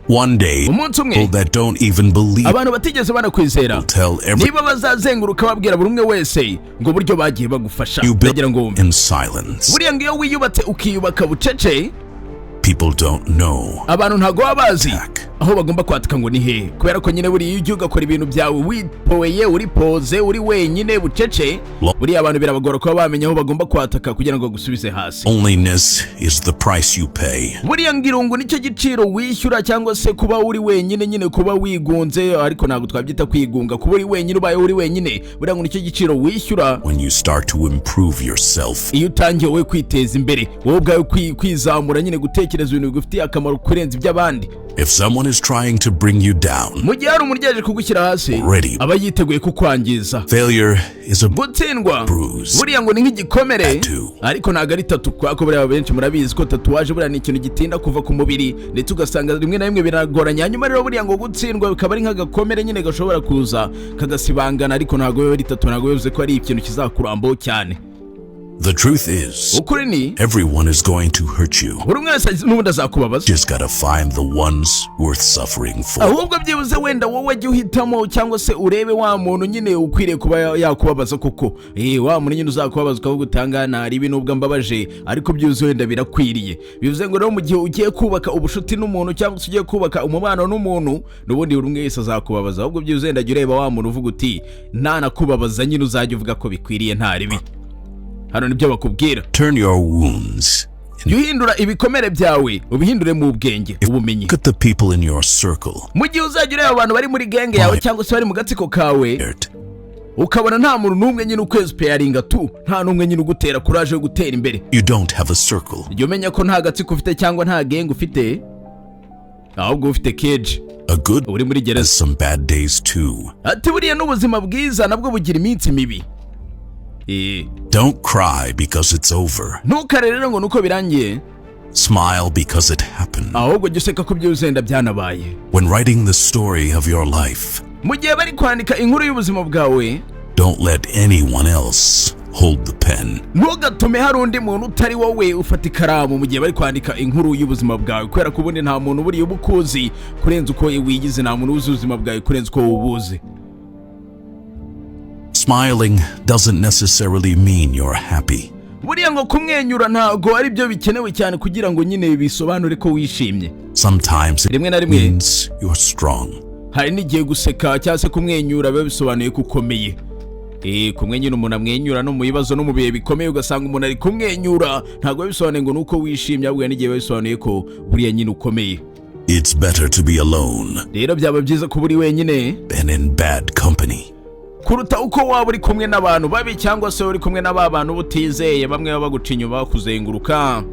One day, people that don't even believe abantu batigeze banakwizera niba bazazenguruka babwira buri umwe wese ngo buryo bagiye bagufasha bagira ngo in silence. buriya ngo iyo wiyubatse ukiyubaka bucece, people don't know abantu ntago babazi aho bagomba kwataka ngo ni he, kubera ko nyine buri iyo ugakora ibintu byawe wipoye uri poze uri wenyine bucece, buri abantu birabagora ko bamenya aho bagomba kwataka kugira ngo gusubize hasi. Loneliness is the price you pay. buriya ngirungu nicyo giciro wishyura, cyangwa se kuba uri wenyine nyine kuba wigunze, ariko ntabwo twabyita kwigunga, kuba uri wenyine ubaye uri wenyine, buriya ngo nicyo giciro wishyura when you start to improve yourself. iyo utangiye wowe kwiteza imbere, wowe ubwawe kwizamura nyine, gutekereza ibintu bigufitiye akamaro kurenza iby'abandi. If someone is trying to bring you down, mu gihe hari umuntu yaje kugushyira hasi, aba yiteguye kukwangiza. Failure is a gutsindwa bruise. buriya ngo ni nk'igikomere, ariko ntabwo ari tatu, kuko buriya benshi murabizi ko tatuwaje buriya ni ikintu gitinda kuva ku mubiri, ndetse ugasanga rimwe na rimwe biragoranye. Hanyuma rero buriya ngo gutsindwa bikaba ari nk'agakomere nyine gashobora kuza kagasibangana, ariko ntabwo biba ari tatu, ntabwo bivuze ko ari ikintu kizakurambaho cyane. The truth is, everyone is going to hurt you. Just gotta find the ones worth suffering for. ahubwo byibuze wenda wowe jya uhitamo, cyangwa se urebe wa muntu nyine ukwiriye kuba yakubabaza koko. wa muntu nyine uzakubabaza ukavuga utangana hari ibi nubwo mbabaje, ariko byibuze wenda birakwiriye. bivuze ngo rero mu gihe ugiye kubaka ubushuti n'umuntu, cyangwa se ugiye kubaka umubano n'umuntu, n'ubundi buri umwe wese azakubabaza, ahubwo byibuze wenda jya ureba wa muntu uvuga uti ntanakubabaza nyine uzajya uvuga ko bikwiriye nta ribi. hano nibyo bakubwira. Turn your wounds. Yuhindura ibikomere byawe ubihindure mu bwenge, ubumenyi. Look at the people in your circle. mu gihe uzajya ureba abantu bari muri genge yawe cyangwa se bari mu gatsiko kawe, ukabona nta muntu n'umwe nyine ukwezi peyaringa tu, nta n'umwe nyine ugutera kuraje yo gutera imbere. You don't have a circle. jya umenya ko nta gatsiko ufite cyangwa nta genge ufite, ahubwo ufite cage. A good uri muri gereza. has some bad days too. ati buriya n'ubuzima bwiza nabwo bugira iminsi mibi. Don't cry because it's over. ntukarere ngo nuko birangiye. Smile because it happened. ahubwo jya useka ko byuzenda byanabaye. When writing the story of your life, mu gihe bari kwandika inkuru y'ubuzima bwawe, don't let anyone else hold the pen. ntugatume hari undi muntu utari wowe ufata ikaramu mu gihe bari kwandika inkuru y'ubuzima bwawe, kubera ko ubundi nta muntu buriya uba ukuzi kurenza uko wigize, nta muntu uzi ubuzima bwawe kurenza uko ubuzi. Smiling doesn't necessarily mean you're happy. buriya ngo kumwenyura ntago ari byo bikenewe cyane kugira ngo nyine bisobanure ko wishimye. Sometimes it rimwe na rimwe means you're strong. hari n'igihe guseka cyangwa se kumwenyura biba bisobanuye ko ukomeye. kumwenyura umuntu amwenyura no mu bibazo no mu bihe bikomeye, ugasanga umuntu ari kumwenyura, ntago bisobanuye ngo nuko wishimye, ahubwo n'igihe bisobanuye ko buriya nyine ukomeye. It's better to be alone. rero byaba byiza kuba uri wenyine than in bad company. kuruta uko waba uri kumwe n'abantu babi, cyangwa se uri kumwe n'aba bantu butizeye, bamwe baba baguca inyuma bakuzenguruka.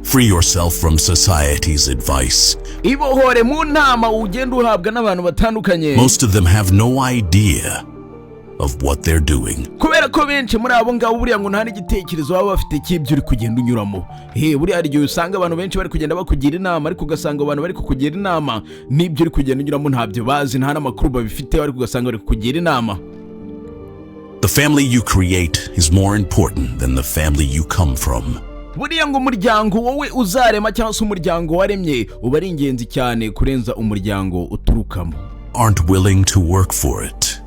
Free yourself from society's advice. ibohore mu nama ugenda uhabwa n'abantu batandukanye. Most of them have no idea of what they're doing. kubera ko benshi muri abo ngabo buriya ngo nta n'igitekerezo baba bafite cy'ibyo uri kugenda unyuramo. buriya hari igihe usanga abantu benshi bari kugenda bakugira inama, ariko ugasanga abantu bari kukugira inama n'ibyo uri kugenda unyuramo ntabyo bazi, nta n'amakuru babifite, ariko ugasanga bari kukugira inama. The family you create is more important than the family you come from. buriya ngo umuryango wowe uzarema cyangwa se umuryango waremye uba ari ingenzi cyane kurenza umuryango uturukamo. Aren't willing to work for it.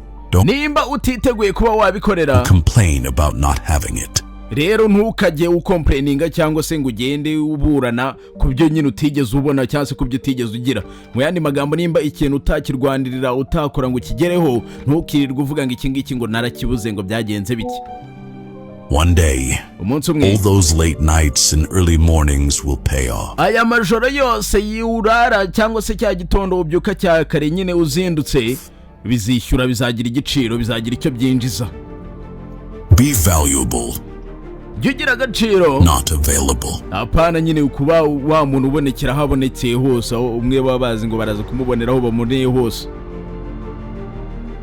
nimba utiteguye kuba wabikorera, complain about not having it. rero ntukajye ukomplaininga cyangwa se ngo ugende uburana ku byo nyine utigeze ubona cyangwa se ku byo utigeze ugira. mu yandi magambo, nimba ikintu utakirwanirira utakora ngo ukigereho, ntukirirwe uvuga ngo iki ngiki ngo narakibuze ngo byagenze bike. One day, umunsi umwe, all those late nights and early mornings will pay off. aya majoro yose yurara cyangwa se cya gitondo ubyuka cya kare nyine uzindutse, bizishyura, bizagira igiciro, bizagira icyo byinjiza. Be valuable. jya ugira agaciro, not available. apana nyine kuba wa muntu ubonekera habonekeye hose, aho umwe baba bazi ngo baraza kumubonera aho bamuneye hose.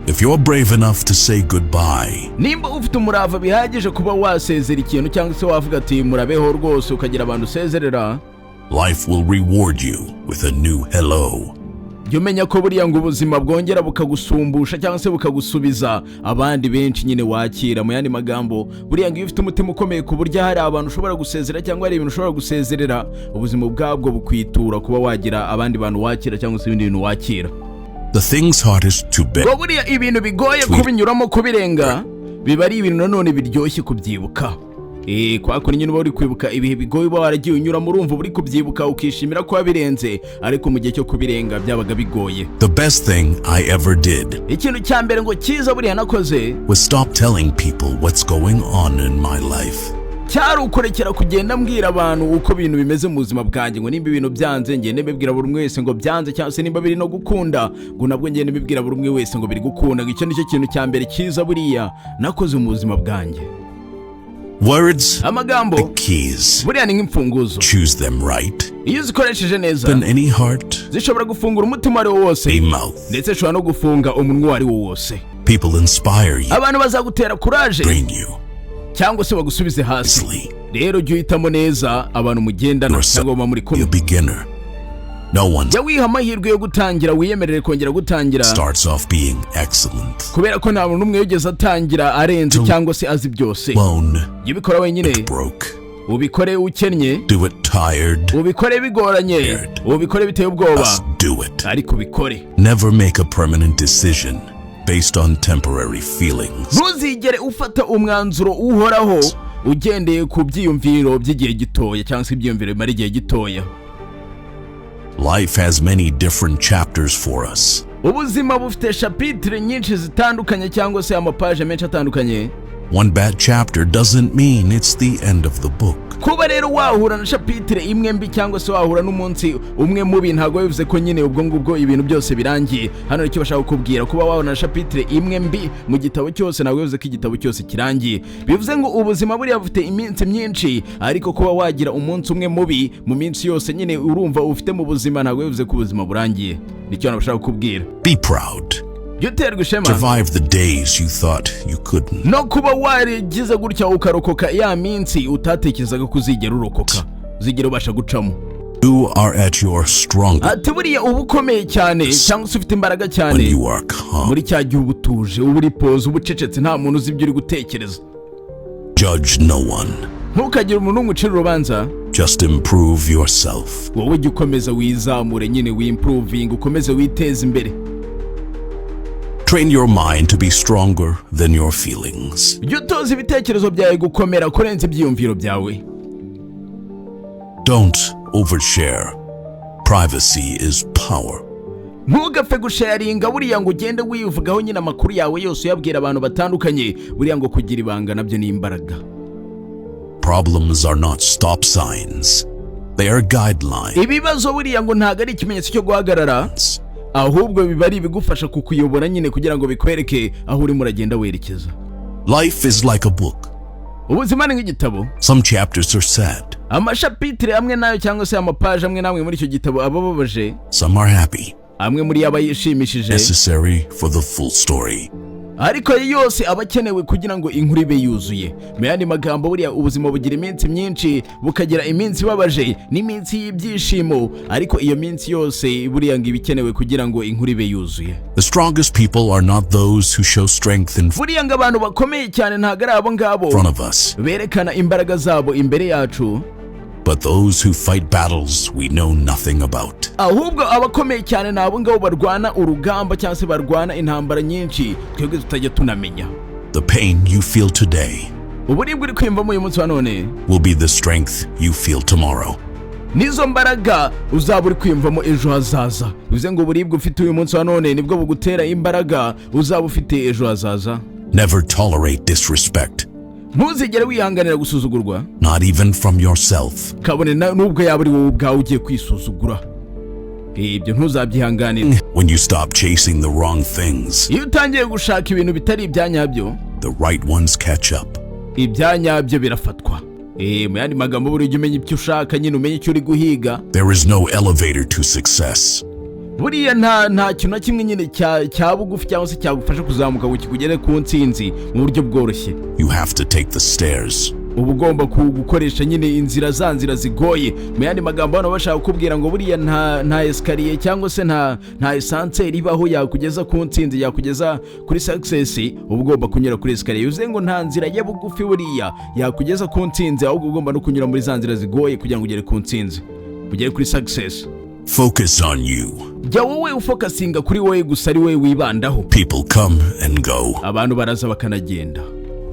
If you're brave enough to say goodbye, nimba ufite umurava bihagije kuba wasezera ikintu cyangwa se wavuga ati murabeho rwose, ukagira abantu usezerera, life will reward you with a new hello. jya umenya ko buriya ngo ubuzima bwongera bukagusumbusha cyangwa se bukagusubiza abandi benshi nyine wakira. Mu yandi magambo buriya ngo iyo ufite umutima ukomeye ku buryo hari abantu ushobora gusezera cyangwa hari ibintu ushobora gusezerera, ubuzima bwabwo bukwitura kuba wagira abandi bantu wakira cyangwa se ibindi bintu wakira. The things hardest to bear. Buriya ibintu bigoye kubinyuramo kubirenga biba ari ibintu nanone biryoshye kubyibuka. Kwa kuri nyine uba uri kwibuka ibihe bigoye uba waragiye unyuramo, urumva uri kubyibuka ukishimira ko wabirenze, ariko mu gihe cyo kubirenga byabaga bigoye. The best thing I ever did ikintu cya mbere ngo cyiza buriya nakoze was stop telling people what's going on in my life. cyari ukurekera kugenda mbwira abantu uko ibintu bimeze mu buzima bwanjye, ngo nimba ibintu byanze ngende mbibwira buri umwe wese ngo byanze, cyangwa se nimba biri no gukunda ngo nabwo ngende mbibwira buri umwe wese ngo biri gukunda. Icyo nicyo kintu cya mbere cyiza buriya nakoze mu buzima bwanjye. Words, amagambo, the keys. buriya ni nk'imfunguzo. Choose them right, iyo uzikoresheje neza, then any heart, zishobora gufungura umutima ari wo wose, a mouth. ndetse zishobora no gufunga umunwa ari wo wose. People inspire you, abantu bazagutera courage, drain you, cyangwa se bagusubize hasi. sleep. Rero jya uhitamo neza abantu mugendana cyangwa muba muri kumwe. You're a beginner. No one jya wiha amahirwe yo gutangira, wiyemerere kongera gutangira, starts off being excellent. kubera ko nta muntu n'umwe yigeze atangira arenze cyangwa se azi byose. Alone, jya ubikora wenyine, broke. ubikore ukennye, Do it tired, ubikore bigoranye, ubikore biteye ubwoba, just do it. ariko ubikore. Never make a permanent decision based on temporary feelings. ntuzigere ufata umwanzuro uhoraho ugendeye ku byiyumviro by'igihe gitoya cyangwa se ibyiyumviro bimara igihe gitoya. Life has many different chapters for us. ubuzima bufite chapitre nyinshi zitandukanye cyangwa se amapaje menshi atandukanye. One bad chapter doesn't mean it's the end of the book. kuba rero wahura na chapitre imwe mbi cyangwa se wahura n'umunsi umwe mubi ntabwo bivuze ko nyine ubwo ngubwo ibintu byose birangiye. Hano nicyo bashaka kukubwira, kuba wahura na chapitre imwe mbi mu gitabo cyose ntabwo bivuze ko igitabo cyose kirangiye. Bivuze ngo ubuzima buriya bufite iminsi myinshi, ariko kuba wagira umunsi umwe mubi mu minsi yose nyine urumva ufite mu buzima ntabwo bivuze ko ubuzima burangiye. Nicyo bashaka kukubwira. Be proud. jya uterwa ishema, Survive the days you thought you couldn't. no kuba warigize gutya ukarokoka ya minsi utatekerezaga ko uzigera urokoka, uzigera ubasha gucamo. You are at your strongest ati buriya uba ukomeye cyane cyangwa se ufite imbaraga when cyane you are calm. muri cya gihe uba utuje, uba uri poze, uba ucecetse, nta muntu uzi ibyo uri gutekereza. Judge no one. ntukagire umuntu n'umwe ucira urubanza, Just improve yourself. wowe jya ukomeza wizamure nyine, wimpuruvinga, ukomeze witeze imbere. Train your mind to be stronger than your feelings. jya utoza ibitekerezo byawe gukomera kurenza ibyiyumviro byawe. Don't overshare. Privacy is power. ntugapfe gusharinga buriya ngo ugende wivugaho nyine amakuru yawe yose uyabwira abantu batandukanye, buriya ngo kugira ibanga nabyo ni imbaraga. Problems are not stop signs. They are guidelines. ibibazo buriya ngo ntabwo ari ikimenyetso cyo guhagarara, ahubwo biba ari ibigufasha kukuyobora nyine kugira ngo bikwereke aho urimo uragenda werekeza. Life is like a book. ubuzima ni nk'igitabo, Some chapters are sad. amashapitire amwe nayo cyangwa se amapaje amwe n'amwe muri icyo gitabo aba ababaje, Some are happy. amwe muri yo aba yishimishije, Necessary for the full story. ariko yose aba akenewe kugira ngo inkuru ibe yuzuye. Mu yandi magambo buriya ubuzima bugira iminsi myinshi, bukagira iminsi ibabaje n'iminsi y'ibyishimo, ariko iyo minsi yose buriya ngo iba ikenewe kugira ngo inkuru ibe yuzuye. The strongest people are not those who show strength in buriya ngo abantu bakomeye cyane ntabwo ari abo ngabo front of us, berekana imbaraga zabo imbere yacu, but those who fight battles we know nothing about. ahubwo abakomeye cyane ni abo ngabo barwana urugamba cyangwa se barwana intambara nyinshi twebwe tutajya tunamenya. The pain you feel today uburibwe uri kwiyumvamo uyu munsi wa none will be the strength you feel tomorrow. nizo mbaraga uzaba uri kwiyumvamo ejo hazaza. bivuze ngo uburibwe ufite uyu munsi wa none nibwo bugutera imbaraga uzaba ufite ejo hazaza. Never tolerate disrespect, ntuzigere wihanganira gusuzugurwa, not even from yourself. kabone n'ubwo yaba ari wowe ubwawe ugiye kwisuzugura. ibyo ntuzabyihanganira. When you stop chasing the wrong things, iyo utangiye gushaka ibintu bitari ibyanyabyo, the right ones catch up. ibyanyabyo birafatwa. mu yandi magambo buri jya umenya icyo ushaka nyine, umenye icyo uri guhiga. There is no elevator to success. buriya nta kintu na kimwe nyine cya bugufi cyangwa se cyagufasha kuzamuka ngo kikugere ku ntsinzi mu buryo bworoshye. You have to take the stairs. uba ugomba gukoresha nyine inzira za nzira zigoye. Mu yandi magambo hano bashaka kukubwira ngo buriya nta escalier cyangwa se nta esanseri ibaho yakugeza ku ntsinzi, yakugeza kuri success. Uba ugomba kunyura kuri escalier. Uze ngo nta nzira ya bugufi buriya yakugeza ku ntsinzi, ahubwo ugomba no kunyura muri za nzira zigoye kugira ngo ugere ku ntsinzi, ugere kuri success. Focus on you. Jya wowe ufokasinga kuri wowe gusa, ari wowe wibandaho. People come and go. Abantu baraza bakanagenda.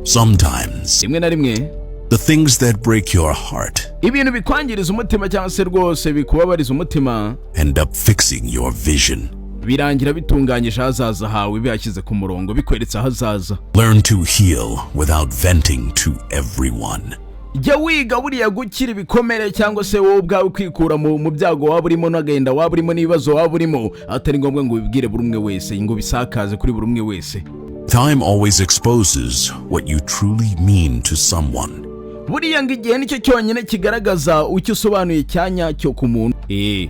Sometimes rimwe na rimwe the things that break your heart ibintu bikwangiriza umutima cyangwa se rwose bikubabariza umutima end up fixing your vision. birangira bitunganyije ahazaza hawe, bihashyize ku murongo, bikweretse ahazaza. Learn to heal without venting to everyone. Jya wiga buriya gukira ibikomere cyangwa se wowe ubwawe kwikura mu byago waba urimo n'agahinda waba urimo n'ibibazo waba urimo, atari ngombwa ngo ubibwire buri umwe wese, ngo bisakaze kuri buri umwe wese. Time always exposes what you truly mean to someone. Buriya ngo igihe nicyo cyonyine kigaragaza icyo usobanuye cyanya cyo ku muntu.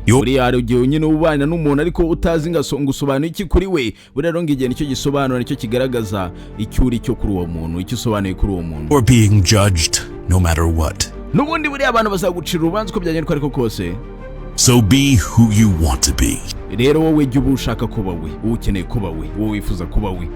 Buriya hari igihe nyine ubana n'umuntu ariko utazi ngo usobanuye iki kuri we. Buriya ngo igihe nicyo gisobanura, nicyo kigaragaza icyo uri cyo kuri uwo muntu, icyo usobanuye kuri uwo muntu. Or being judged no matter what. N'ubundi buriya abantu bazagucira urubanza uko byagenda ariko kose. So be who you want to be. Rero wowe jya uba ushaka kuba we, wowe ukeneye kuba we, wowe wifuza kuba we.